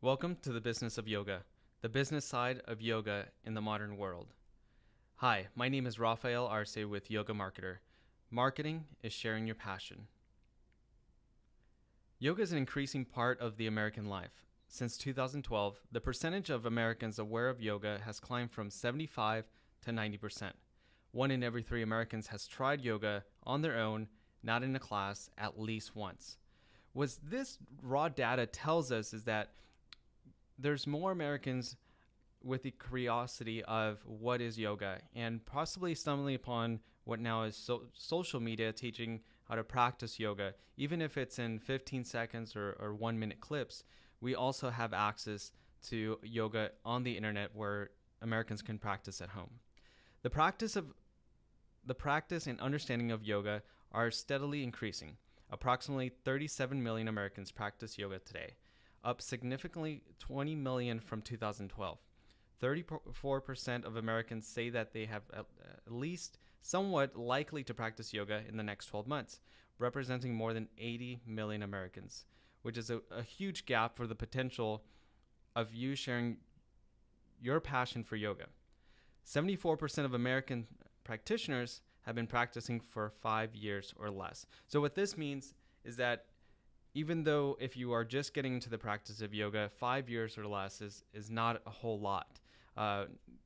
Welcome to the business of yoga, the business side of yoga in the modern world. Hi, my name is Rafael Arce with Yoga Marketer. Marketing is sharing your passion. Yoga is an increasing part of the American life. Since 2012, the percentage of Americans aware of yoga has climbed from 75 to 90%. One in every three Americans has tried yoga on their own, not in a class, at least once. What this raw data tells us is that there's more Americans with the curiosity of what is yoga and possibly stumbling upon what now is social media teaching how to practice yoga. Even if it's in 15 seconds or 1 minute clips, we also have access to yoga on the internet where Americans can practice at home. The practice and understanding of yoga are steadily increasing. Approximately 37 million Americans practice yoga today, up significantly 20 million from 2012. 34% of Americans say that they have at least somewhat likely to practice yoga in the next 12 months, representing more than 80 million Americans, which is a huge gap for the potential of you sharing your passion for yoga. 74% of American practitioners have been practicing for 5 years or less. So what this means is that even though if you are just getting into the practice of yoga, 5 years or less is not a whole lot.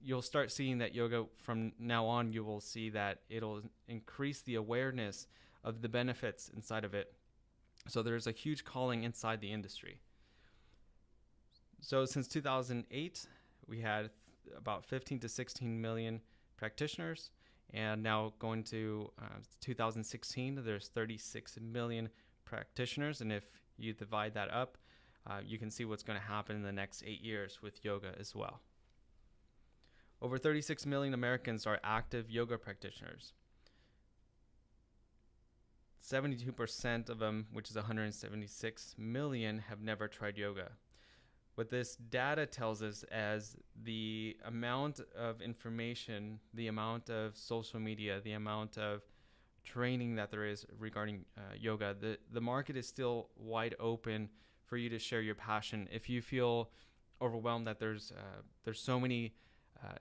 You'll start seeing that yoga from now on, you will see that it'll increase the awareness of the benefits inside of it. So there's a huge calling inside the industry. So since 2008, we had about 15 to 16 million practitioners. And now going to 2016, there's 36 million practitioners. And if you divide that up, you can see what's going to happen in the next 8 years with yoga as well. Over 36 million Americans are active yoga practitioners. 72% of them, which is 176 million, have never tried yoga. What this data tells us as the amount of information, the amount of social media, the amount of training that there is regarding yoga, the market is still wide open for you to share your passion. If you feel overwhelmed that there's so many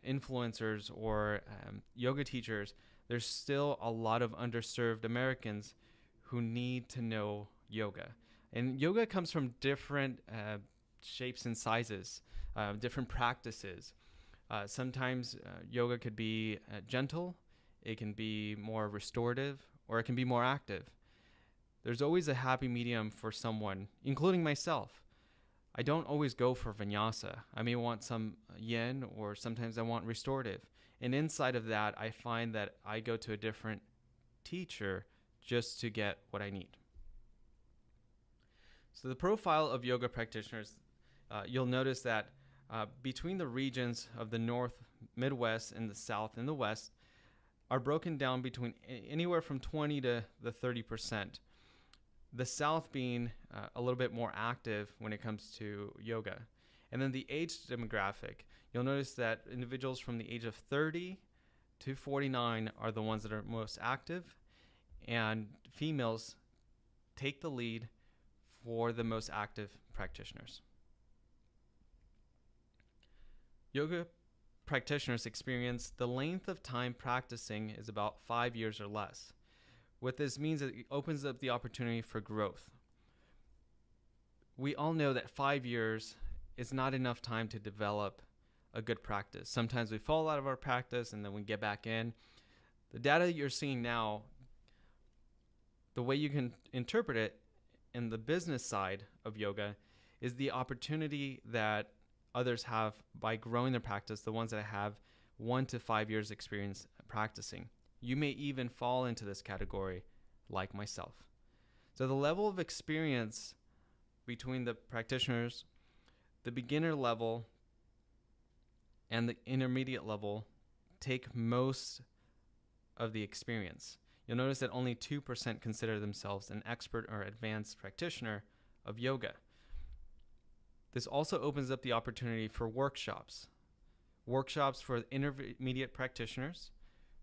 influencers or yoga teachers, there's still a lot of underserved Americans who need to know yoga. And yoga comes from different shapes and sizes, different practices. Sometimes yoga could be gentle, it can be more restorative, or it can be more active. There's always a happy medium for someone, including myself. I don't always go for vinyasa. I may want some yin, or sometimes I want restorative. And inside of that, I find that I go to a different teacher just to get what I need. So the profile of yoga practitioners, you'll notice that between the regions of the North, Midwest, and the South and the West are broken down between anywhere from 20 to the 30%. The South being a little bit more active when it comes to yoga. And then the age demographic, you'll notice that individuals from the age of 30 to 49 are the ones that are most active, and females take the lead for the most active practitioners. Yoga practitioners experience the length of time practicing is about 5 years or less. What this means is it opens up the opportunity for growth. We all know that 5 years is not enough time to develop a good practice. Sometimes we fall out of our practice and then we get back in. The data you're seeing now, the way you can interpret it in the business side of yoga is the opportunity that others have by growing their practice, the ones that have 1 to 5 years experience practicing. You may even fall into this category like myself. So the level of experience between the practitioners, the beginner level, and the intermediate level take most of the experience. You'll notice that only 2% consider themselves an expert or advanced practitioner of yoga. This also opens up the opportunity for workshops for intermediate practitioners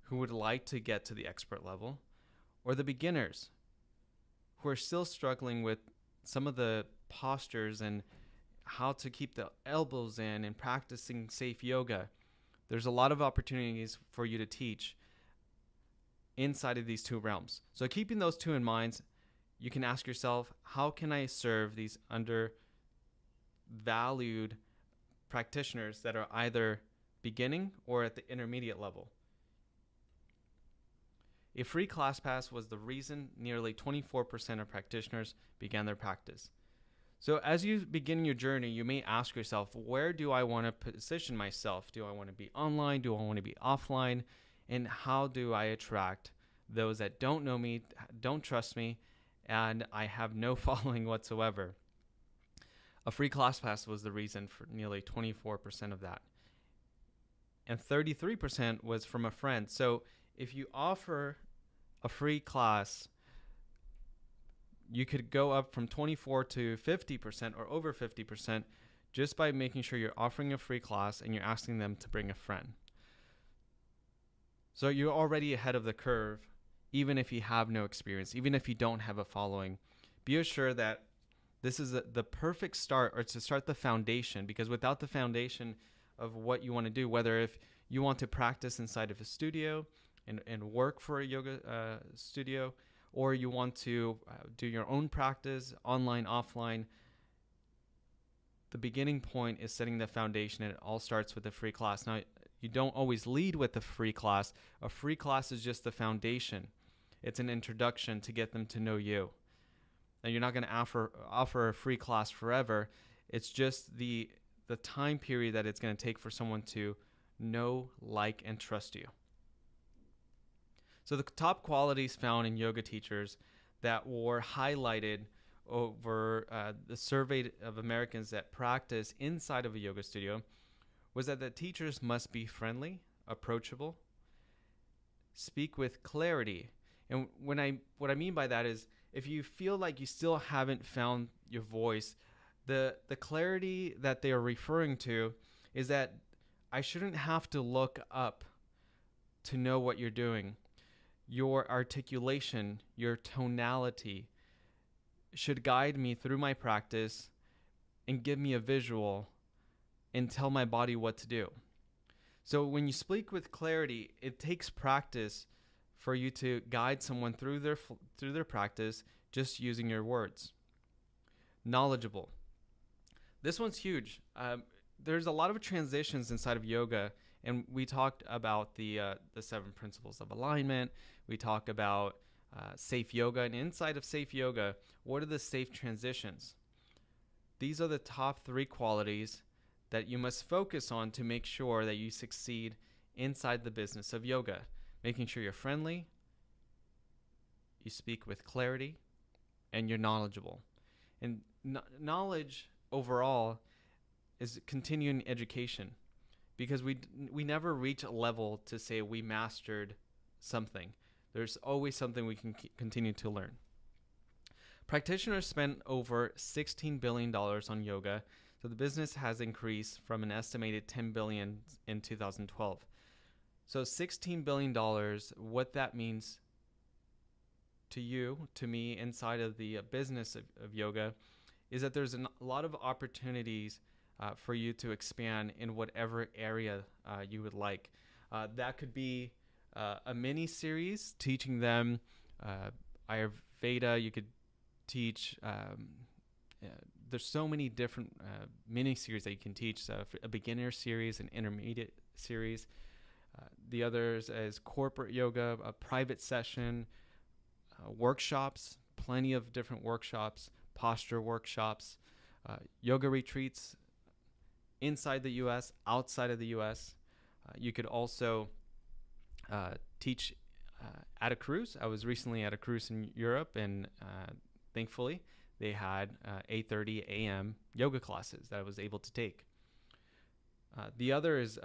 who would like to get to the expert level, or the beginners who are still struggling with some of the postures and how to keep the elbows in and practicing safe yoga. There's a lot of opportunities for you to teach inside of these two realms. So keeping those two in mind, you can ask yourself, how can I serve these undervalued practitioners that are either beginning or at the intermediate level? A free ClassPass was the reason nearly 24% of practitioners began their practice. So as you begin your journey, you may ask yourself, where do I want to position myself? Do I want to be online? Do I want to be offline? And how do I attract those that don't know me, don't trust me, and I have no following whatsoever? A free ClassPass was the reason for nearly 24% of that. And 33% was from a friend. So if you offer a free class, you could go up from 24 to 50% or over 50% just by making sure you're offering a free class and you're asking them to bring a friend. So you're already ahead of the curve, even if you have no experience, even if you don't have a following. Be assured that this is the perfect start, or to start the foundation, because without the foundation of what you want to do, whether if you want to practice inside of a studio and work for a yoga studio, or you want to do your own practice, online, offline, the beginning point is setting the foundation, and it all starts with a free class. Now, you don't always lead with a free class. A free class is just the foundation. It's an introduction to get them to know you. Now, you're not going to offer a free class forever. It's just the time period that it's going to take for someone to know, like, and trust you. So the top qualities found in yoga teachers that were highlighted over the survey of Americans that practice inside of a yoga studio was that the teachers must be friendly, approachable, speak with clarity. And what I mean by that is, if you feel like you still haven't found your voice, the clarity that they are referring to is that I shouldn't have to look up to know what you're doing. Your articulation, your tonality should guide me through my practice and give me a visual and tell my body what to do. So when you speak with clarity, it takes practice for you to guide someone through their practice just using your words. Knowledgeable. This one's huge. There's a lot of transitions inside of yoga, and we talked about the 7 principles of alignment. We talk about safe yoga, and inside of safe yoga, what are the safe transitions? These are the top 3 qualities that you must focus on to make sure that you succeed inside the business of yoga. Making sure you're friendly, you speak with clarity, and you're knowledgeable. And knowledge overall is continuing education, because we never reach a level to say we mastered something. There's always something we can continue to learn. Practitioners spend over $16 billion on yoga, so the business has increased from an estimated $10 billion in 2012. So $16 billion, what that means to you, to me, inside of the business of yoga, is that there's a lot of opportunities for you to expand in whatever area you would like. That could be a mini series teaching them Ayurveda. You could teach. There's so many different mini series that you can teach. So a beginner series, an intermediate series. The others is corporate yoga, a private session, workshops, plenty of different workshops, posture workshops, yoga retreats inside the U.S., outside of the U.S. You could also teach at a cruise. I was recently at a cruise in Europe, and thankfully they had 8:30 a.m. yoga classes that I was able to take. The other is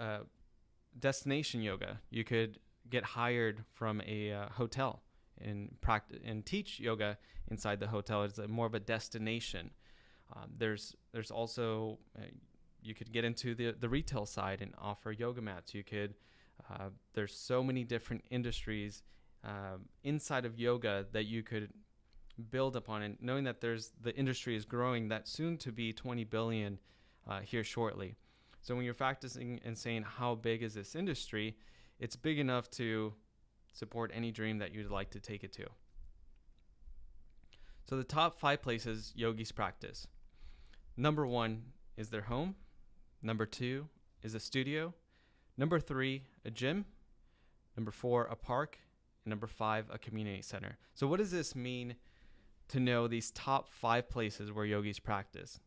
destination yoga. You could get hired from a hotel and practice and teach yoga inside the hotel. It's more of a destination. There's also you could get into the retail side and offer yoga mats. You could there's so many different industries inside of yoga that you could build upon it, knowing that the industry is growing, that soon to be 20 billion here shortly. So when you're practicing and saying how big is this industry, it's big enough to support any dream that you'd like to take it to. So the top 5 places yogis practice. Number 1 is their home. Number 2 is a studio. Number 3, a gym. Number 4, a park. And number 5, a community center. So what does this mean to know these top 5 places where yogis practice?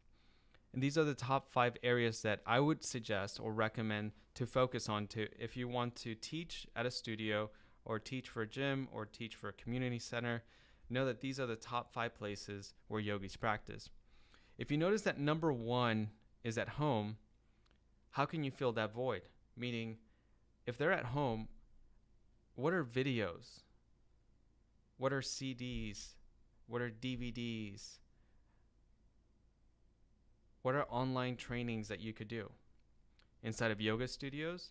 And these are the top 5 areas that I would suggest or recommend to focus on to if you want to teach at a studio or teach for a gym or teach for a community center. Know that these are the top 5 places where yogis practice. If you notice that number 1 is at home, how can you fill that void? Meaning, if they're at home, what are videos? What are CDs? What are DVDs? What are online trainings that you could do inside of yoga studios?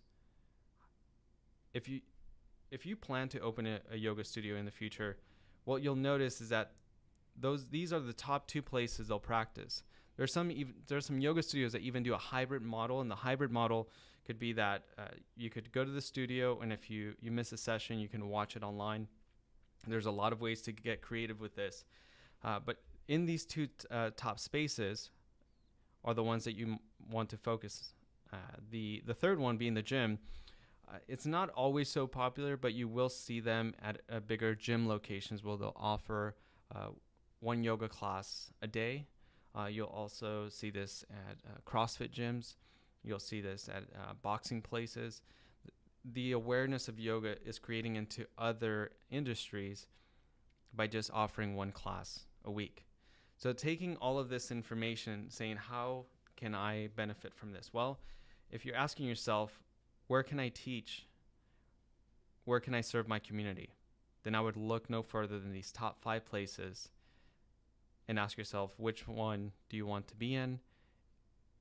If you plan to open a yoga studio in the future, what you'll notice is that these are the top 2 places they'll practice. There's some yoga studios that even do a hybrid model, and the hybrid model could be that you could go to the studio, and if you miss a session, you can watch it online. There's a lot of ways to get creative with this, but in these 2 top spaces are the ones that you want to focus. The third one being the gym. It's not always so popular, but you will see them at bigger gym locations where they'll offer 1 yoga class a day. You'll also see this at CrossFit gyms. You'll see this at boxing places. The awareness of yoga is creating into other industries by just offering 1 class a week. So taking all of this information, saying, how can I benefit from this? Well, if you're asking yourself, where can I teach? Where can I serve my community? Then I would look no further than these top 5 places and ask yourself, which one do you want to be in,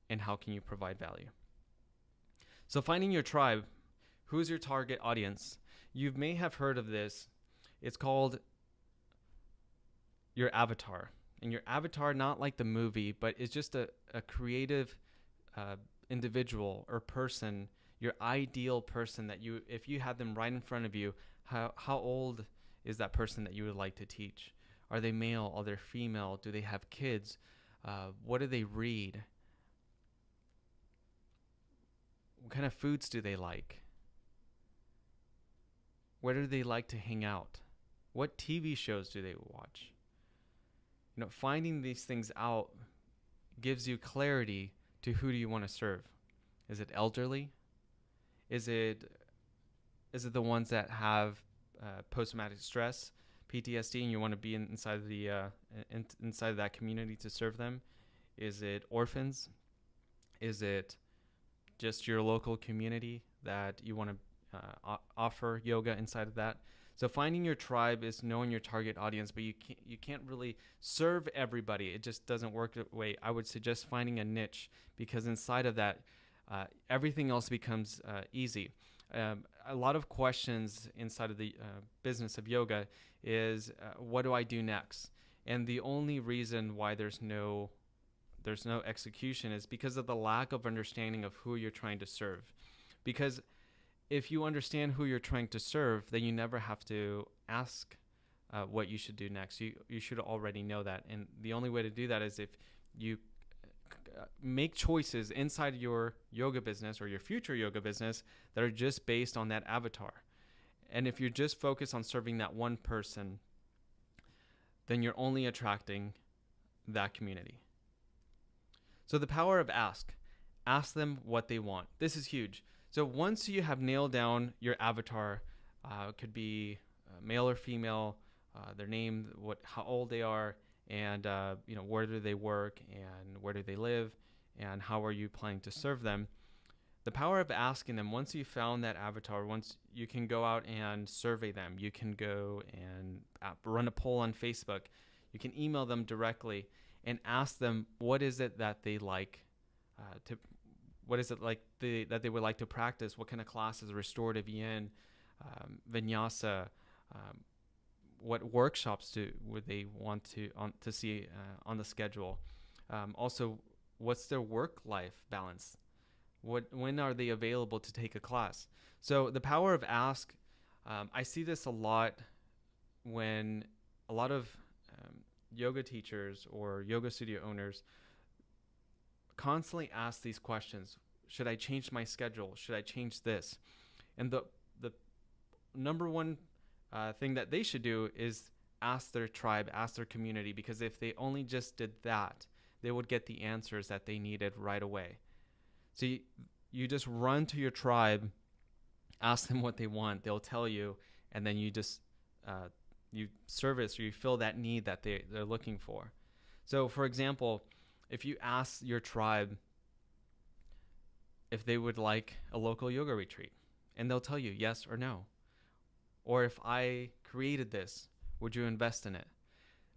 and how can you provide value? So finding your tribe. Who's your target audience? You may have heard of this. It's called your avatar. And your avatar, not like the movie, but it's just a creative individual or person, your ideal person that you, if you had them right in front of you, how old is that person that you would like to teach? Are they male? Are they female? Do they have kids? What do they read? What kind of foods do they like? Where do they like to hang out? What TV shows do they watch? Finding these things out gives you clarity to who do you want to serve. Is it elderly? Is it the ones that have post-traumatic stress, PTSD, and you want to be inside of that community to serve them? Is it orphans? Is it just your local community that you want to offer yoga inside of that? So finding your tribe is knowing your target audience, but you can't really serve everybody. It just doesn't work that way. I would suggest finding a niche, because inside of that, everything else becomes easy. A lot of questions inside of the business of yoga is, what do I do next? And the only reason why there's no execution is because of the lack of understanding of who you're trying to serve. Because if you understand who you're trying to serve, then you never have to ask what you should do next. You should already know that. And the only way to do that is if you make choices inside your yoga business or your future yoga business that are just based on that avatar. And if you're just focused on serving that one person, then you're only attracting that community. So the power of ask. Ask them what they want. This is huge. So once you have nailed down your avatar, it could be male or female, their name, how old they are, and where do they work, and where do they live, and how are you planning to serve them. The power of asking them, once you've found that avatar, once you can go out and survey them, you can go and run a poll on Facebook, you can email them directly and ask them what is it that they like what is it like that they would like to practice? What kind of classes, restorative yin, vinyasa, what workshops would they want to see on the schedule. Also, what's their work-life balance? When are they available to take a class? So the power of ask, I see this a lot when a lot of yoga teachers or yoga studio owners constantly ask these questions. Should I change my schedule? Should I change this? And the number one thing that they should do is ask their tribe, ask their community, because if they only just did that, they would get the answers that they needed right away. So you just run to your tribe, ask them what they want, they'll tell you, and then you just you service or you fill that need that they're looking for. So for example, if you ask your tribe if they would like a local yoga retreat, and they'll tell you yes or no. Or if I created this, would you invest in it?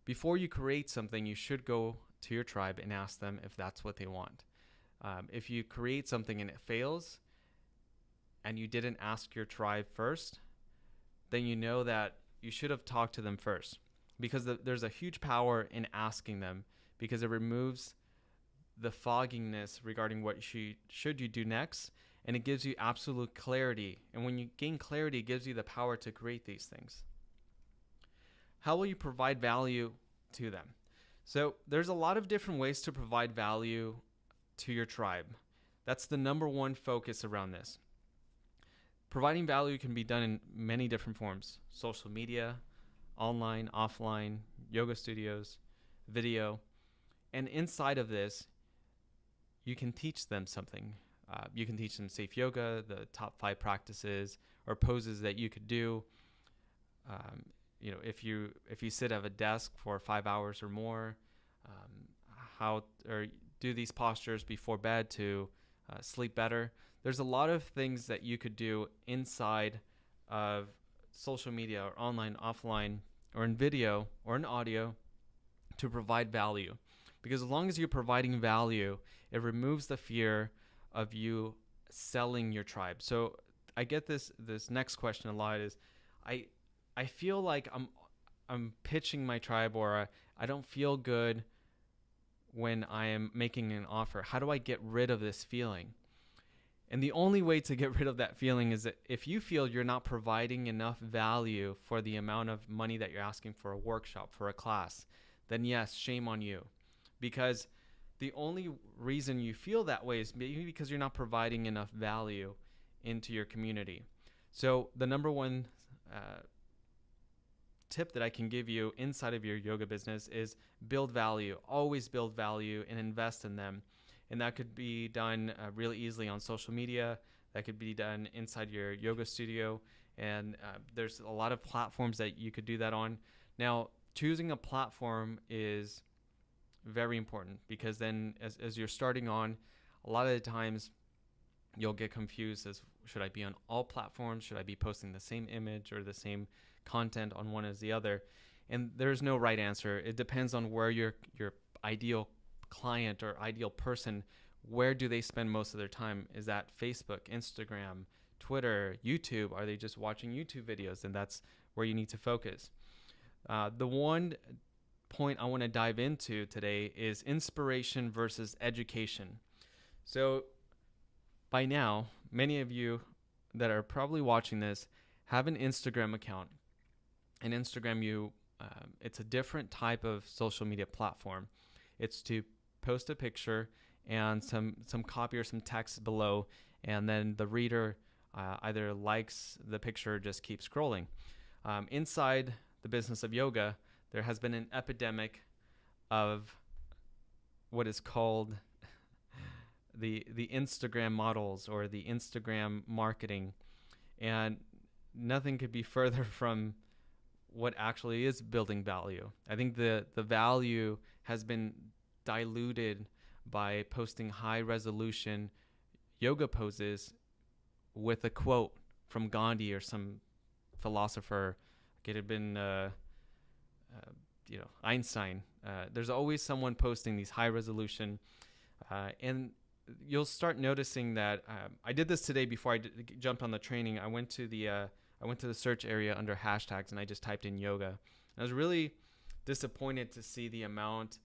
Before you create something, you should go to your tribe and ask them if that's what they want. If you create something and it fails and you didn't ask your tribe first, then you know that you should have talked to them first, because there's a huge power in asking them, because it removes the fogginess regarding what should you do next, and it gives you absolute clarity. And when you gain clarity, it gives you the power to create these things. How will you provide value to them? So there's a lot of different ways to provide value to your tribe. That's the number one focus around this. Providing value can be done in many different forms: social media, online, offline, yoga studios, video. And inside of this, you can teach them something. You can teach them safe yoga, the top 5 practices or poses that you could do. If you sit at a desk for 5 hours or more, how or do these postures before bed to sleep better. There's a lot of things that you could do inside of social media or online, offline, or in video or in audio to provide value. Because as long as you're providing value, it removes the fear of you selling your tribe. So I get this next question a lot is, I feel like I'm pitching my tribe, or I don't feel good when I am making an offer. How do I get rid of this feeling? And the only way to get rid of that feeling is that if you feel you're not providing enough value for the amount of money that you're asking for a workshop, for a class, then yes, shame on you. Because the only reason you feel that way is maybe because you're not providing enough value into your community. So the number one tip that I can give you inside of your yoga business is build value. Always build value and invest in them. And that could be done really easily on social media. That could be done inside your yoga studio. And there's a lot of platforms that you could do that on. Now, choosing a platform is very important, because then as you're starting on, a lot of the times you'll get confused as, should I be on all platforms? Should I be posting the same image or the same content on one as the other? And there's no right answer. It depends on where your ideal client or ideal person, where do they spend most of their time? Is that Facebook, Instagram, Twitter, YouTube? Are they just watching YouTube videos? And that's where you need to focus. The one point I want to dive into today is inspiration versus education. So by now, many of you that are probably watching this have an Instagram account. And Instagram, it's a different type of social media platform. It's to post a picture and some copy or some text below, and then the reader either likes the picture or just keeps scrolling. Inside the business of yoga, there has been an epidemic of what is called the Instagram models, or the Instagram marketing, and nothing could be further from what actually is building value. I think the value has been diluted by posting high resolution yoga poses with a quote from Gandhi or some philosopher. It had been Einstein. There's always someone posting these high resolution, and you'll start noticing that. I did this today before I jumped on the training. I went to the search area under hashtags, and I just typed in yoga, I was really disappointed to see the amount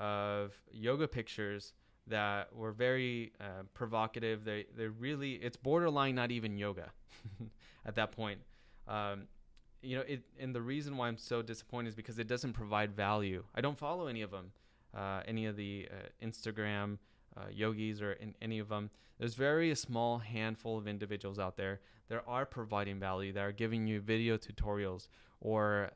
of yoga pictures that were very provocative. They really, it's borderline not even yoga at that point. Um, and the reason why I'm so disappointed is because it doesn't provide value. I don't follow any of them, any of the Instagram yogis or any of them. There's very a small handful of individuals out there that are providing value, that are giving you video tutorials or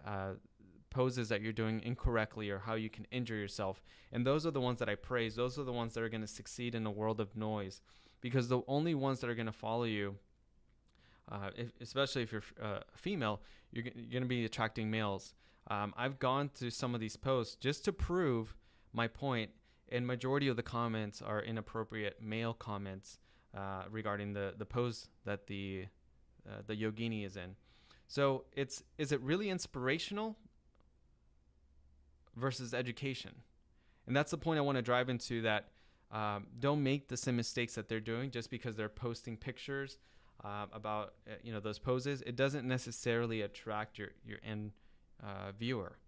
poses that you're doing incorrectly or how you can injure yourself. And those are the ones that I praise. Those are the ones that are going to succeed in a world of noise, because the only ones that are going to follow you, especially if you're female, you're going to be attracting males. I've gone to some of these posts just to prove my point, and majority of the comments are inappropriate male comments regarding the pose that the yogini is in. So is it really inspirational versus education? And that's the point I want to drive into, that don't make the same mistakes that they're doing just because they're posting pictures about those poses. It doesn't necessarily attract your end viewer.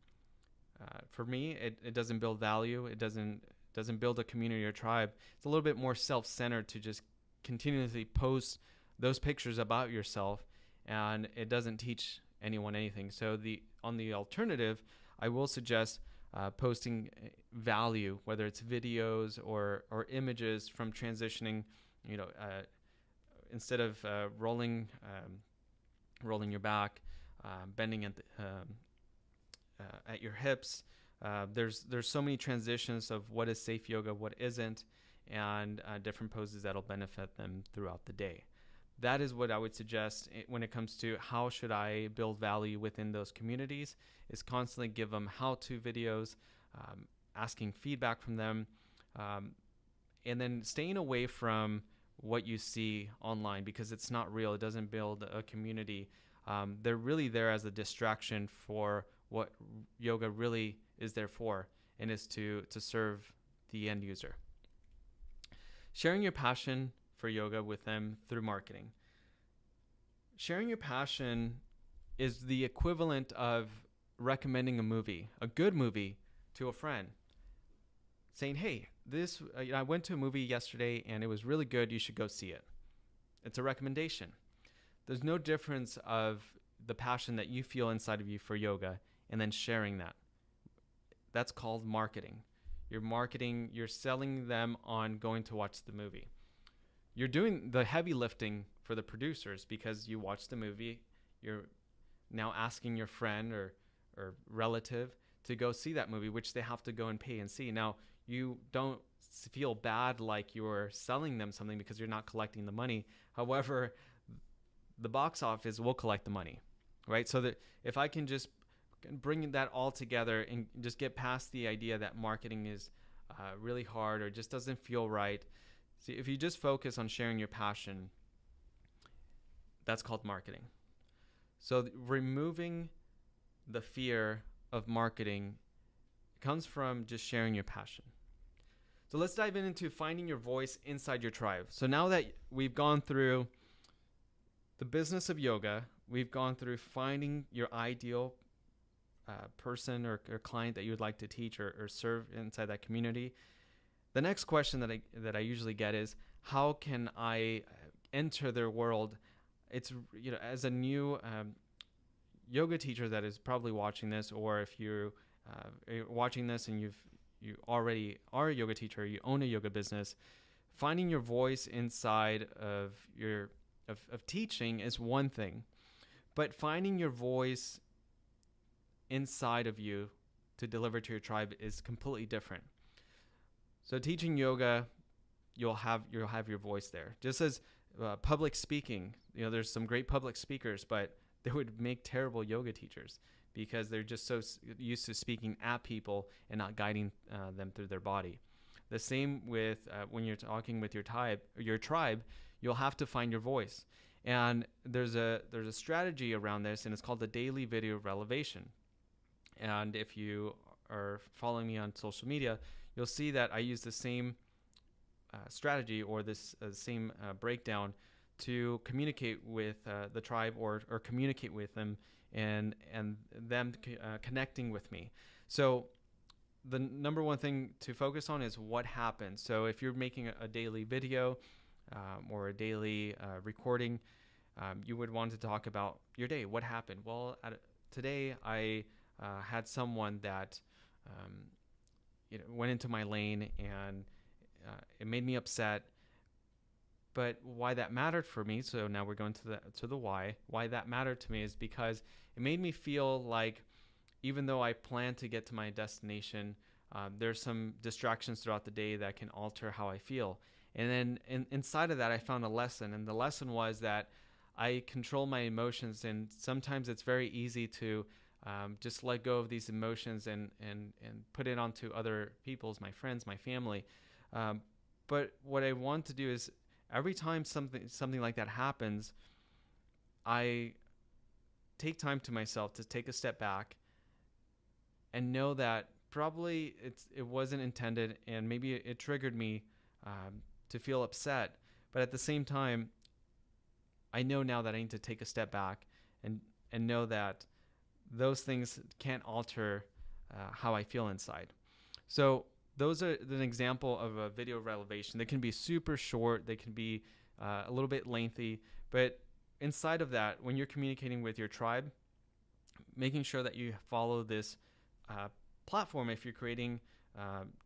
For me, it doesn't build value. It doesn't build a community or tribe. It's a little bit more self-centered to just continuously post those pictures about yourself, and it doesn't teach anyone anything. So on the alternative, I will suggest posting value, whether it's videos or images from transitioning, instead of rolling your back, bending at your hips. There's so many transitions of what is safe yoga, what isn't, and different poses that'll benefit them throughout the day. That is what I would suggest when it comes to how should I build value within those communities, is constantly give them how-to videos, asking feedback from them, and then staying away from what you see online, because it's not real. It doesn't build a community. They're really there as a distraction for what yoga really is there for, and is to serve the end user. Sharing your passion for yoga with them through marketing. Sharing your passion is the equivalent of recommending a movie, a good movie, to a friend. Saying, hey, I went to a movie yesterday and it was really good. You should go see it. It's a recommendation. There's no difference of the passion that you feel inside of you for yoga and then sharing that. That's called marketing. You're marketing, you're selling them on going to watch the movie. You're doing the heavy lifting for the producers, because you watch the movie, you're now asking your friend or relative to go see that movie, which they have to go and pay and see. Now, you don't feel bad like you're selling them something because you're not collecting the money. However, the box office will collect the money, right? So that if I can just bring that all together and just get past the idea that marketing is really hard or just doesn't feel right. See, if you just focus on sharing your passion, that's called marketing. So removing the fear of marketing comes from just sharing your passion. So let's dive into finding your voice inside your tribe. So now that we've gone through the business of yoga, we've gone through finding your ideal person or client that you would like to teach or serve inside that community. The next question that I usually get is, how can I enter their world? It's, as a new yoga teacher that is probably watching this, or if you're watching this and you already are a yoga teacher, you own a yoga business, finding your voice inside of of teaching is one thing, but finding your voice inside of you to deliver to your tribe is completely different. So teaching yoga, you'll have your voice there. Just as public speaking, there's some great public speakers, but they would make terrible yoga teachers because they're just so used to speaking at people and not guiding them through their body. The same with when you're talking with your tribe, you'll have to find your voice. And there's a strategy around this, and it's called the daily video relevation. And if you are following me on social media, you'll see that I use the same strategy or this same breakdown to communicate with the tribe or communicate with them and them connecting with me. So the number one thing to focus on is what happened. So if you're making a daily video or a daily recording, you would want to talk about your day. What happened? Well, today I had someone that went into my lane, and it made me upset. But why that mattered for me, so now we're going to the why that mattered to me, is because it made me feel like even though I plan to get to my destination, there's some distractions throughout the day that can alter how I feel. And then inside of that, I found a lesson. And the lesson was that I control my emotions. And sometimes it's very easy to just let go of these emotions and put it onto other people's, my friends, my family. But what I want to do is every time something like that happens, I take time to myself to take a step back and know that probably it wasn't intended, and maybe it triggered me to feel upset. But at the same time, I know now that I need to take a step back and know that those things can't alter how I feel inside. So those are an example of a video relevation. They can be super short. They can be a little bit lengthy. But inside of that, when you're communicating with your tribe, making sure that you follow this platform, if you're creating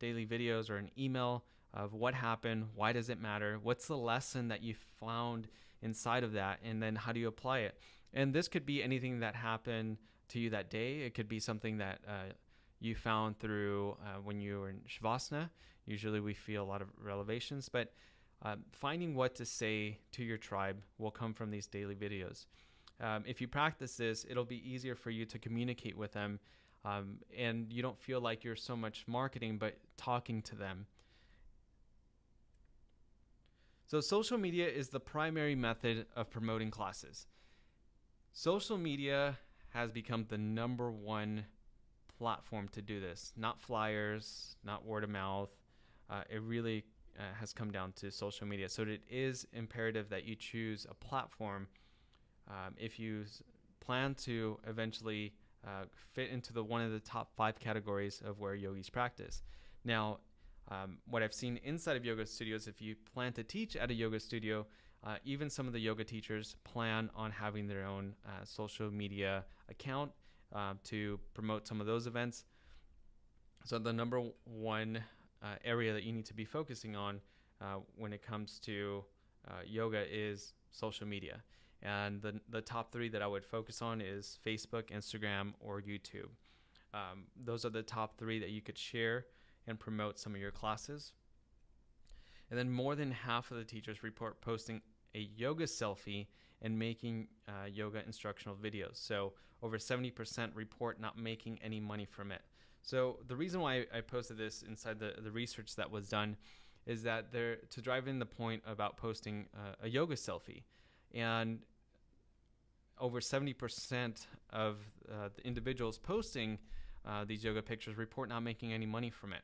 daily videos or an email of what happened, why does it matter, what's the lesson that you found inside of that, and then how do you apply it. And this could be anything that happened to you that day. It could be something that you found through when you were in Shavasana. Usually we feel a lot of relevations, but finding what to say to your tribe will come from these daily videos. If you practice this, it'll be easier for you to communicate with them, and you don't feel like you're so much marketing, but talking to them. So social media is the primary method of promoting classes. Social media has become the number one platform to do this. Not flyers, not word of mouth. It really has come down to social media. So it is imperative that you choose a platform if you plan to eventually fit into one of the top 5 categories of where yogis practice. Now, what I've seen inside of yoga studios, if you plan to teach at a yoga studio, even some of the yoga teachers plan on having their own social media account to promote some of those events. So the number one area that you need to be focusing on when it comes to yoga is social media. And the top 3 that I would focus on is Facebook, Instagram, or YouTube. Those are the top 3 that you could share and promote some of your classes. And then more than half of the teachers report posting a yoga selfie and making yoga instructional videos. So over 70% report not making any money from it. So the reason why I posted this inside the research that was done is that they're to drive in the point about posting a yoga selfie. And over 70% of the individuals posting these yoga pictures report not making any money from it.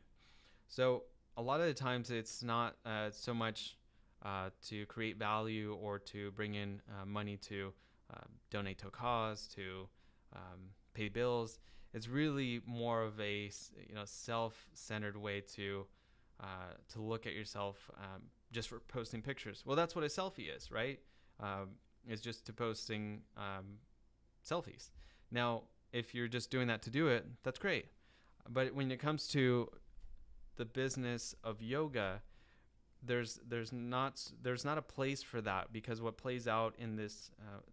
So a lot of the times it's not so much to create value or to bring in money to donate to a cause, to pay bills. It's really more of a self-centered way to look at yourself just for posting pictures. Well, that's what a selfie is, right? It's just to posting selfies. Now, if you're just doing that to do it, that's great. But when it comes to the business of yoga, there's not a place for that, because what plays out in this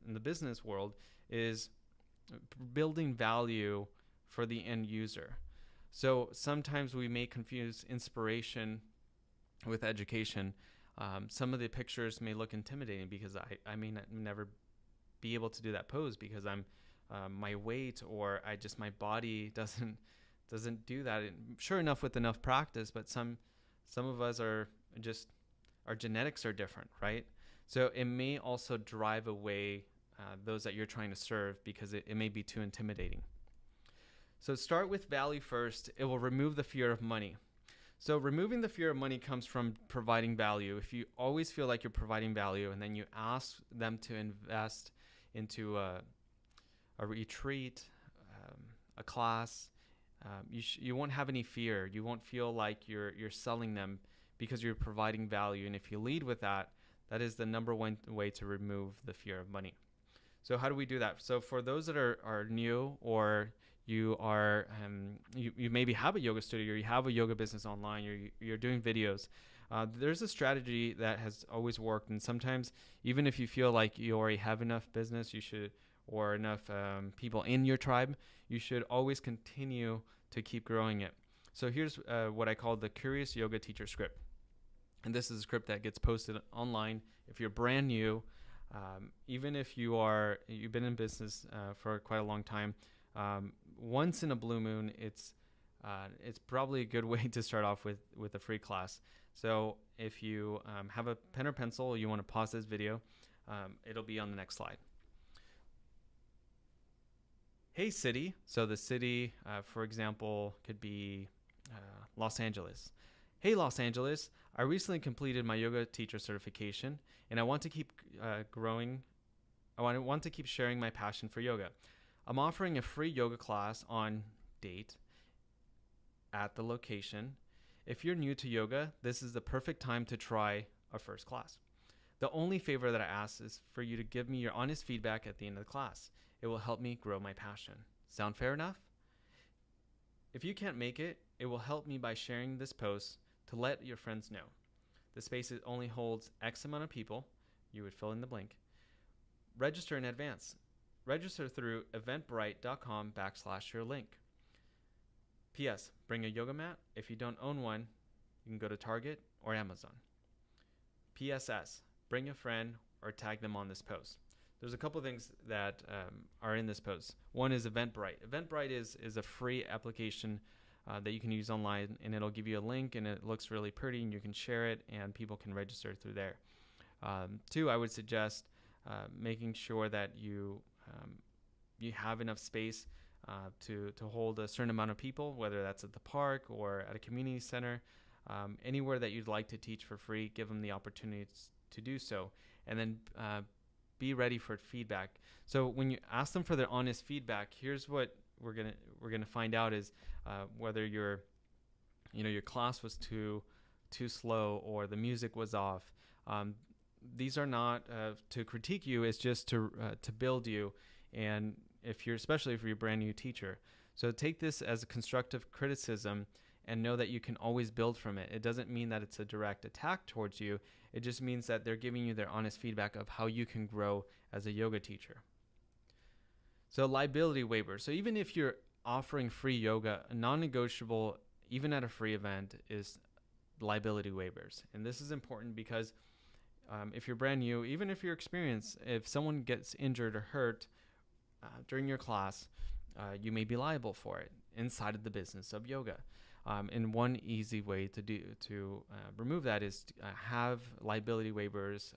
in the business world is building value for the end user. So sometimes we may confuse inspiration with education. Some of the pictures may look intimidating because I may never be able to do that pose because I'm my weight, or my body doesn't do that. And sure enough, with enough practice, but some of us are just, our genetics are different, right? So it may also drive away those that you're trying to serve because it may be too intimidating. So start with value first. It will remove the fear of money. So removing the fear of money comes from providing value. If you always feel like you're providing value and then you ask them to invest into a retreat, a class, you won't have any fear. You won't feel like you're selling them because you're providing value. And if you lead with that, that is the number one way to remove the fear of money. So how do we do that? So for those that are new, or you are you maybe have a yoga studio, or you have a yoga business online, you're doing videos. There's a strategy that has always worked, and sometimes even if you feel like you already have enough business, you should, or enough people in your tribe, you should always continue to keep growing it. So here's what I call the Curious Yoga Teacher script, and this is a script that gets posted online. If you're brand new, even if you've been in business for quite a long time, once in a blue moon, it's probably a good way to start off with a free class. So if you have a pen or pencil, you want to pause this video, it'll be on the next slide. Hey city. So the city, for example, could be Los Angeles. Hey Los Angeles, I recently completed my yoga teacher certification, and I want to keep growing. I want to keep sharing my passion for yoga. I'm offering a free yoga class on date at the location. If you're new to yoga, this is the perfect time to try a first class. The only favor that I ask is for you to give me your honest feedback at the end of the class. It will help me grow my passion. Sound fair enough? If you can't make it, it will help me by sharing this post to let your friends know. The space only holds X amount of people. You would fill in the blank. Register in advance. Register through eventbrite.com/your link. P.S. Bring a yoga mat. If you don't own one, you can go to Target or Amazon. P.S.S. Bring a friend or tag them on this post. There's a couple of things that are in this post. One is Eventbrite. Eventbrite is a free application that you can use online, and it'll give you a link, and it looks really pretty, and you can share it, and people can register through there. Two, I would suggest making sure that you have enough space to hold a certain amount of people, whether that's at the park or at a community center, anywhere that you'd like to teach for free. Give them the opportunity to do so, and then be ready for feedback. So when you ask them for their honest feedback, here's what we're gonna find out is whether your class was too slow or the music was off. These are not to critique you; it's just to build you. And especially if you're a brand new teacher, so take this as a constructive criticism and know that you can always build from it. It doesn't mean that it's a direct attack towards you. It just means that they're giving you their honest feedback of how you can grow as a yoga teacher. So liability waiver. So even if you're offering free yoga, a non-negotiable, even at a free event, is liability waivers. And this is important because if you're brand new, even if you're experienced, if someone gets injured or hurt during your class, you may be liable for it inside of the business of yoga. And one easy way to remove that is to have liability waivers.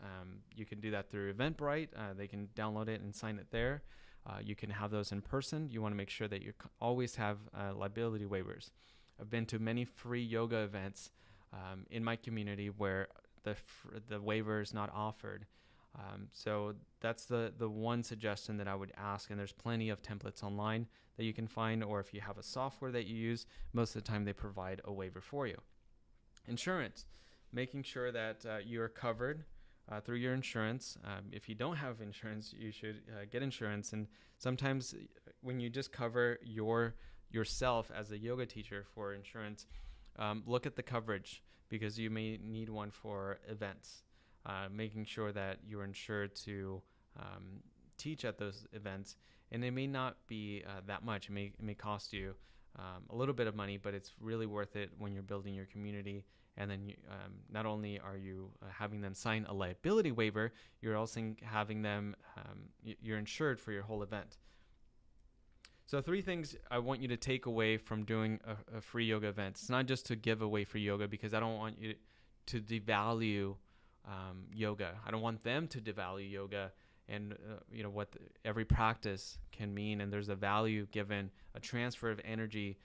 You can do that through Eventbrite. They can download it and sign it there. You can have those in person. You want to make sure that you always have liability waivers. I've been to many free yoga events in my community where the waiver is not offered. So that's the one suggestion that I would ask, and there's plenty of templates online that you can find, or if you have a software that you use, most of the time they provide a waiver for you. Insurance, making sure that you're covered through your insurance. If you don't have insurance, you should get insurance. And sometimes when you just cover yourself as a yoga teacher for insurance, look at the coverage, because you may need one for events. Making sure that you're insured to teach at those events, and it may not be that much. It may cost you a little bit of money, but it's really worth it when you're building your community. And then not only are you having them sign a liability waiver, you're also having them you're insured for your whole event. So 3 things I want you to take away from doing a free yoga event. It's not just to give away free yoga, because I don't want you to devalue yoga. I don't want them to devalue yoga and what every practice can mean. And there's a value given, a transfer of energy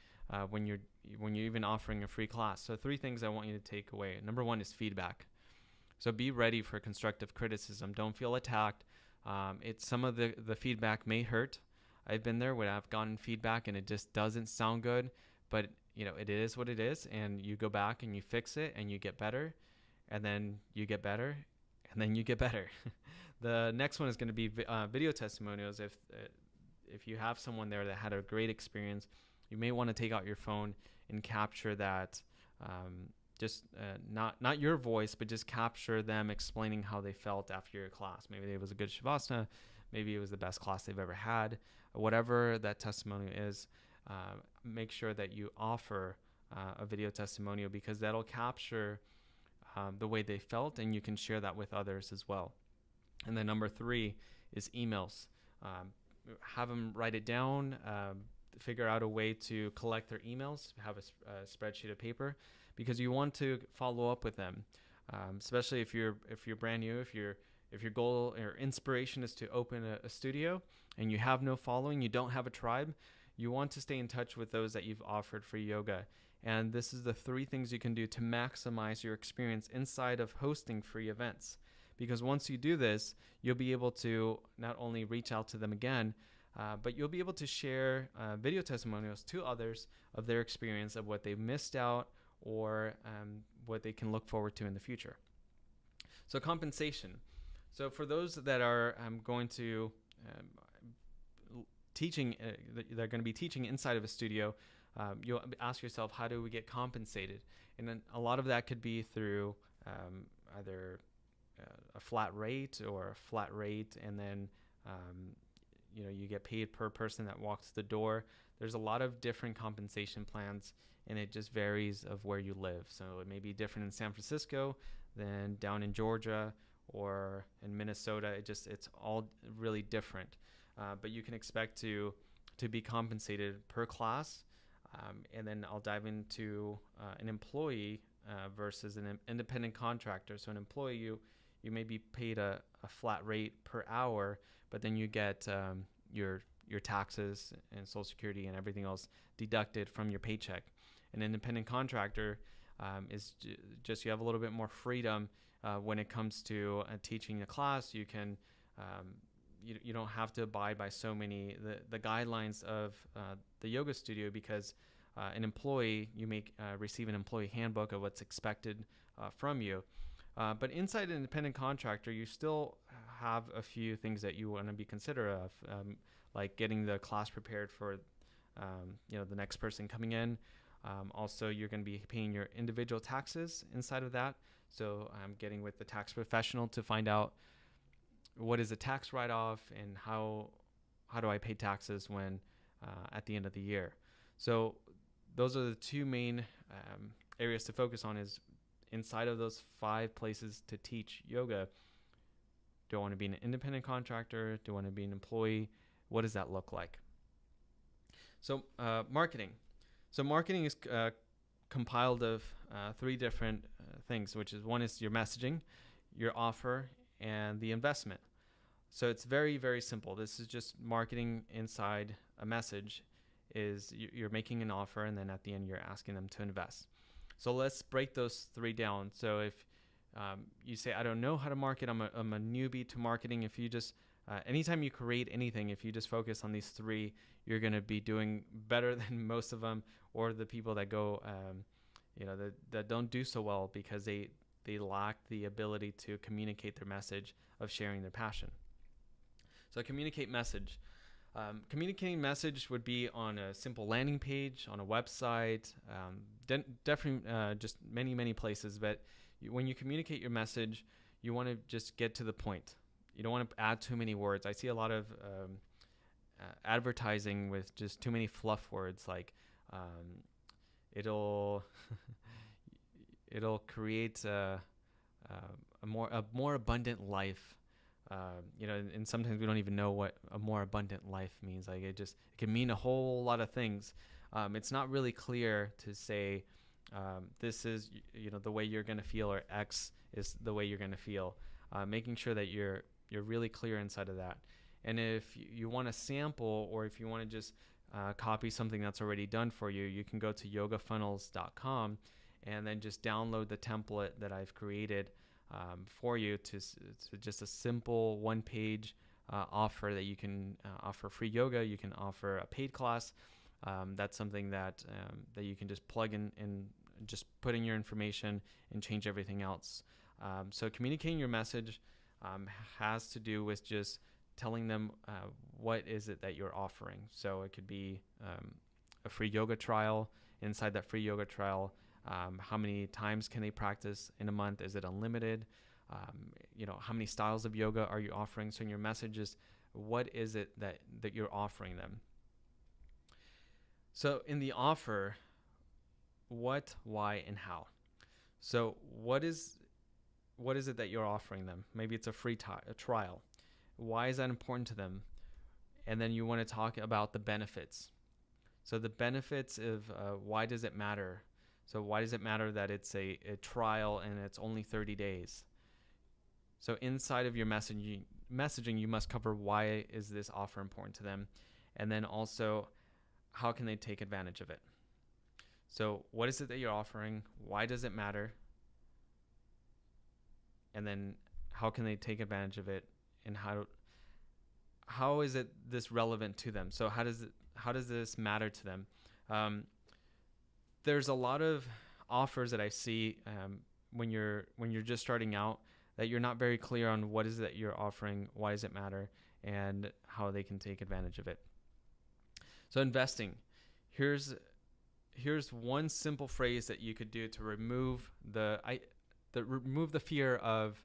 when you're even offering a free class. So 3 things I want you to take away. Number 1 is feedback. So be ready for constructive criticism. Don't feel attacked. Some of the feedback may hurt. I've been there when I've gotten feedback and it just doesn't sound good, but it is what it is, and you go back and you fix it and you get better, and then you get better, and then you get better. The next one is going to be video testimonials. If you have someone there that had a great experience, you may want to take out your phone and capture that. Not your voice, but just capture them explaining how they felt after your class. Maybe it was a good Shavasana, maybe it was the best class they've ever had, whatever that testimonial is. Make sure that you offer a video testimonial, because that'll capture the way they felt, and you can share that with others as well. And then number 3 is emails. Have them write it down, figure out a way to collect their emails, have a spreadsheet of paper, because you want to follow up with them, especially if you're brand new, if your goal or inspiration is to open a studio and you have no following, you don't have a tribe, you want to stay in touch with those that you've offered free yoga. And this is the 3 things you can do to maximize your experience inside of hosting free events. Because once you do this, you'll be able to not only reach out to them again, but you'll be able to share video testimonials to others of their experience, of what they've missed out, or what they can look forward to in the future. So compensation. So for those that are going to teaching, they're going to be teaching inside of a studio, you'll ask yourself, how do we get compensated? And then a lot of that could be through either a flat rate and then you get paid per person that walks the door. There's a lot of different compensation plans, and it just varies of where you live. So it may be different in San Francisco than down in Georgia or in Minnesota. It's all really different. But you can expect to be compensated per class. And then I'll dive into an employee versus an independent contractor. So an employee, you may be paid a flat rate per hour, but then you get your taxes and Social Security and everything else deducted from your paycheck. An independent contractor is just you have a little bit more freedom when it comes to teaching a class. You can you don't have to abide by so many the guidelines of the yoga studio, because an employee, you may receive an employee handbook of what's expected from you. But inside an independent contractor, you still have a few things that you want to be considerate of, like getting the class prepared for the next person coming in. Also, you're going to be paying your individual taxes inside of that. So getting with the tax professional to find out what is a tax write-off and how do I pay taxes when at the end of the year. So those are the 2 main areas to focus on, is inside of those 5 places to teach yoga. Do I want to be an independent contractor? Do I want to be an employee? What does that look like? So marketing. So marketing is compiled of 3 different things, which is, one is your messaging, your offer, and the investment. So it's very, very simple. This is just marketing inside a message. Is you're making an offer, and then at the end you're asking them to invest. So let's break those 3 down. So if you say, I don't know how to market, I'm a newbie to marketing. If you just anytime you create anything, if you just focus on these 3, you're going to be doing better than most of them, or the people that go that don't do so well, because they lack the ability to communicate their message of sharing their passion. So communicate message. Communicating message would be on a simple landing page, on a website, definitely just many places. But when you communicate your message, you want to just get to the point. You don't want to add too many words. I see a lot of advertising with just too many fluff words, like it'll create a more abundant life. And sometimes we don't even know what a more abundant life means. Like it can mean a whole lot of things. It's not really clear to say this is the way you're going to feel, or X is the way you're going to feel. Making sure that you're really clear inside of that. And if you want to sample, or if you want to just copy something that's already done for you, you can go to yogafunnels.com and then just download the template that I've created for you to just a simple 1-page offer that you can offer free yoga. You can offer a paid class. That's something that you can just plug in and just put in your information and change everything else. So communicating your message has to do with just telling them what is it that you're offering. So it could be a free yoga trial. Inside that free yoga trial, how many times can they practice in a month? Is it unlimited? How many styles of yoga are you offering? So in your message is, what is it that you're offering them? So in the offer, what, why, and how. So what is it that you're offering them? Maybe it's a free trial. Why is that important to them? And then you want to talk about the benefits. So the benefits of why does it matter? So why does it matter that it's a trial and it's only 30 days? So inside of your messaging, you must cover why is this offer important to them, and then also how can they take advantage of it. So what is it that you're offering? Why does it matter? And then how can they take advantage of it, and how is it this relevant to them? So how does this matter to them? There's a lot of offers that I see when you're just starting out that you're not very clear on what is it that you're offering, why does it matter, and how they can take advantage of it. So investing, here's one simple phrase that you could do to remove the fear of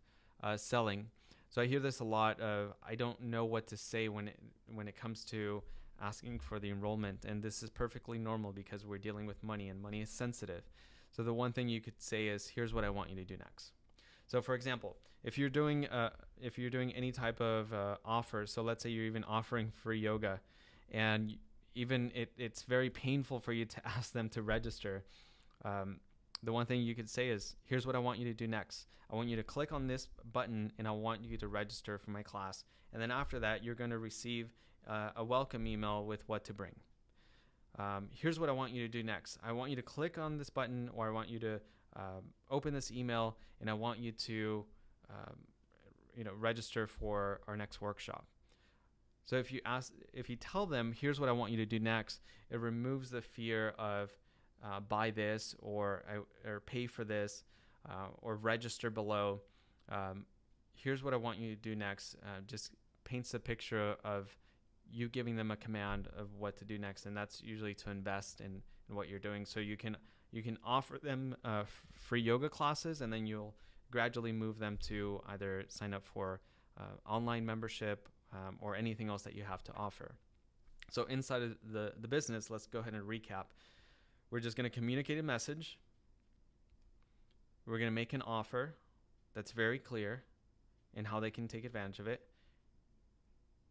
selling. So I hear this a lot of, I don't know what to say when it comes to asking for the enrollment, and this is perfectly normal because we're dealing with money and money is sensitive. So the one thing you could say is, here's what I want you to do next. So for example, if you're doing any type of offer, so let's say you're even offering free yoga, and even it's very painful for you to ask them to register, the one thing you could say is, here's what I want you to do next. I want you to click on this button and I want you to register for my class. And then after that, you're going to receive a welcome email with what to bring. Here's what I want you to do next. I want you to click on this button, or I want you to open this email, and I want you to register for our next workshop. So if you tell them, here's what I want you to do next, it removes the fear of buy this or pay for this or register below. Here's what I want you to do next. Just paints a picture of you giving them a command of what to do next, and that's usually to invest in what you're doing. So you can offer them free yoga classes, and then you'll gradually move them to either sign up for online membership or anything else that you have to offer. So inside of the business, let's go ahead and recap. We're just going to communicate a message. We're going to make an offer that's very clear in how they can take advantage of it.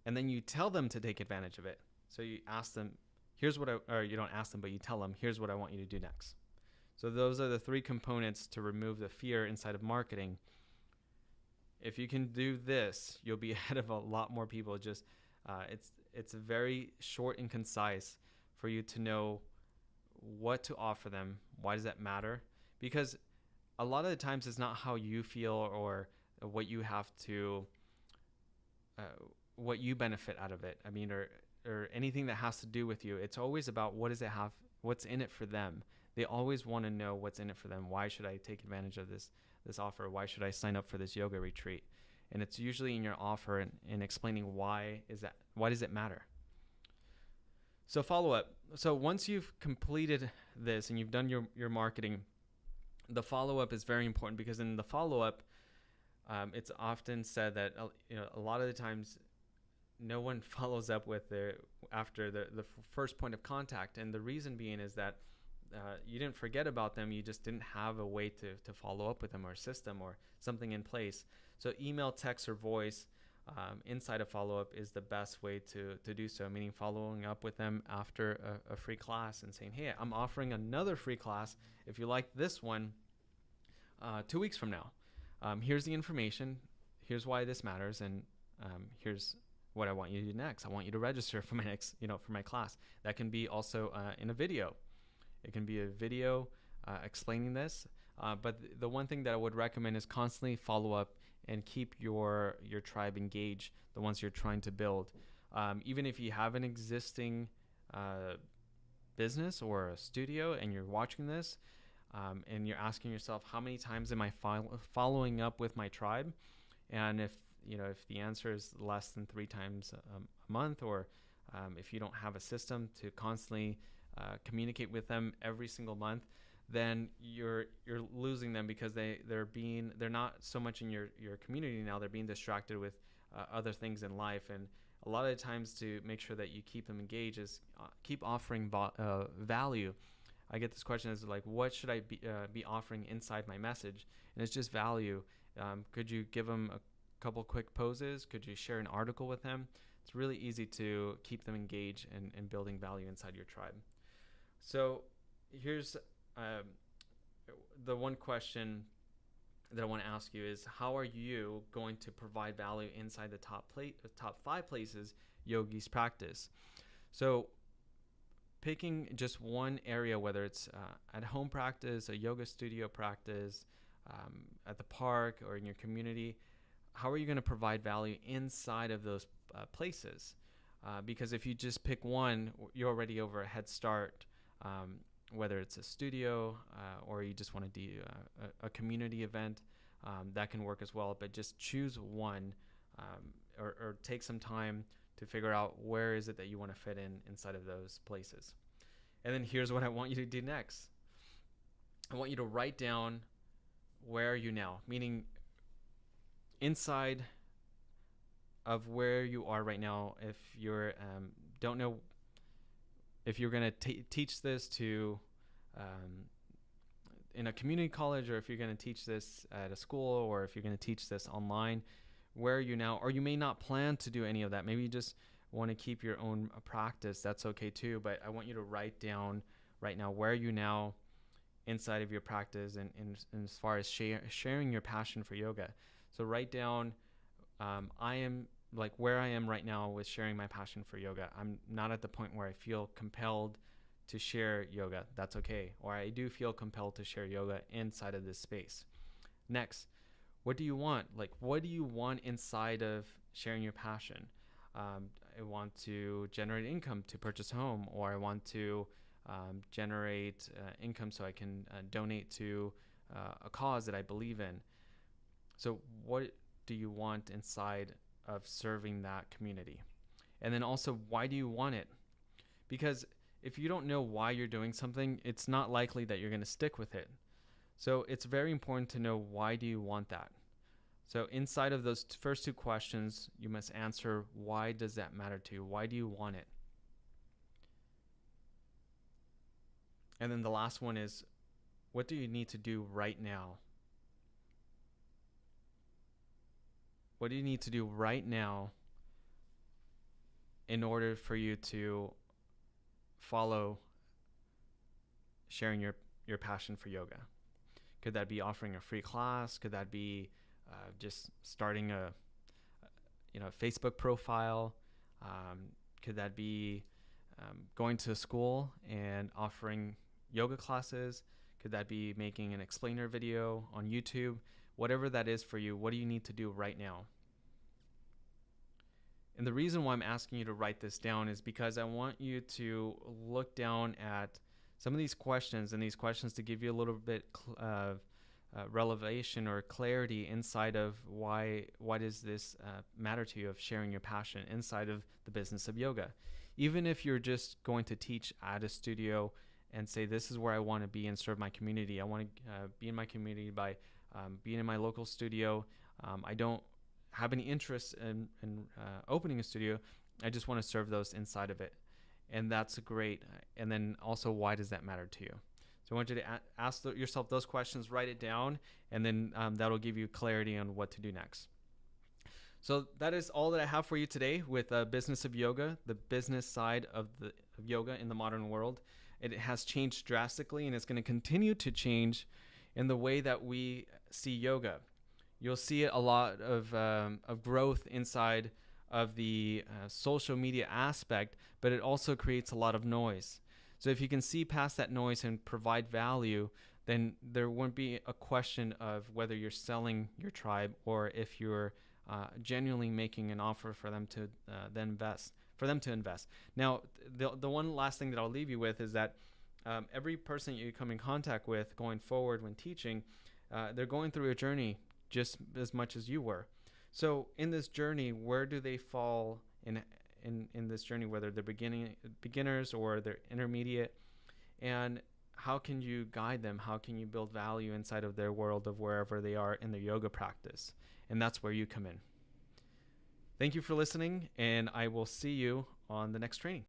And then you tell them to take advantage of it. So you ask them, you don't ask them, but you tell them, here's what I want you to do next. So those are the three components to remove the fear inside of marketing. If you can do this, you'll be ahead of a lot more people. Just it's very short and concise for you to know what to offer them. Why does that matter? Because a lot of the times it's not how you feel or what you have to, what you benefit out of it. I mean, or anything that has to do with you. It's always about what's in it for them. They always want to know what's in it for them. Why should I take advantage of this offer? Why should I sign up for this yoga retreat? And it's usually in your offer and explaining why does it matter? So follow up. So once you've completed this and you've done your marketing, the follow up is very important, because in the follow up, it's often said that a lot of the times no one follows up with after the first point of contact, and the reason being is that you didn't forget about them, you just didn't have a way to follow up with them, or a system or something in place. So email, text, or voice inside a follow-up is the best way to do so, meaning following up with them after a free class and saying, hey, I'm offering another free class. If you like this one, 2 weeks from now, here's the information, here's why this matters, and here's what I want you to do next. I want you to register for my next, for my class. That can be also in a video. It can be a video explaining this. But the one thing that I would recommend is constantly follow up and keep your tribe engaged, the ones you're trying to build. Even if you have an existing business or a studio and you're watching this, and you're asking yourself, how many times am I following up with my tribe? And if the answer is less than 3 times a month, or if you don't have a system to constantly communicate with them every single month, then you're losing them, because they're not so much in your community now. They're being distracted with other things in life. And a lot of the times, to make sure that you keep them engaged, is keep offering value. I get this question is like, what should I be offering inside my message? And it's just value. Could you give them a couple quick poses? Could you share an article with them? It's really easy to keep them engaged and building value inside your tribe. So here's the one question that I want to ask you is, how are you going to provide value inside the top 5 places yogis practice? So picking just one area, whether it's at home practice, a yoga studio practice, at the park, or in your community, how are you going to provide value inside of those places? Because if you just pick one, you're already over a head start, whether it's a studio or you just want to do a community event, that can work as well. But just choose one, or take some time to figure out where is it that you want to fit inside of those places. And then here's what I want you to do next. I want you to write down, where are you now? Meaning, inside of where you are right now. If you're don't know if you're going to teach this to in a community college, or if you're going to teach this at a school, or if you're going to teach this online, where are you now? Or you may not plan to do any of that. Maybe you just want to keep your own practice. That's okay too. But I want you to write down right now, where are you now inside of your practice, and as far as sharing your passion for yoga. So write down, I am like where I am right now with sharing my passion for yoga. I'm not at the point where I feel compelled to share yoga. That's okay. Or I do feel compelled to share yoga inside of this space. Next, what do you want? Like, what do you want inside of sharing your passion? I want to generate income to purchase a home, or I want to generate income so I can donate to a cause that I believe in. So what do you want inside of serving that community? And then also, why do you want it? Because if you don't know why you're doing something, it's not likely that you're going to stick with it. So it's very important to know, why do you want that? So inside of those first 2 questions, you must answer, why does that matter to you? Why do you want it? And then the last one is, what do you need to do right now? What do you need to do right now in order for you to follow sharing your passion for yoga? Could that be offering a free class? Could that be just starting a Facebook profile? Could that be going to school and offering yoga classes? Could that be making an explainer video on YouTube? Whatever that is for you, what do you need to do right now? And the reason why I'm asking you to write this down is because I want you to look down at some of these questions, and these questions to give you a little bit of revelation or clarity inside of why does this matter to you, of sharing your passion inside of the business of yoga. Even if you're just going to teach at a studio and say, this is where I want to be and serve my community. I want to be in my community by being in my local studio. I don't have any interest in opening a studio. I just want to serve those inside of it. And that's great. And then also, why does that matter to you? So I want you to ask yourself those questions, write it down, and then that'll give you clarity on what to do next. So that is all that I have for you today with Business of Yoga, the business side of yoga in the modern world. It has changed drastically, and it's going to continue to change in the way that we see yoga. You'll see a lot of growth inside of the social media aspect, but it also creates a lot of noise. So if you can see past that noise and provide value, then there wouldn't be a question of whether you're selling your tribe or if you're genuinely making an offer for them to then invest. For them to invest. Now, the one last thing that I'll leave you with is that every person you come in contact with going forward when teaching, they're going through a journey just as much as you were. So in this journey, where do they fall in this journey, whether they're beginners or they're intermediate, and how can you guide them? How can you build value inside of their world of wherever they are in their yoga practice? And that's where you come in. Thank you for listening, and I will see you on the next training.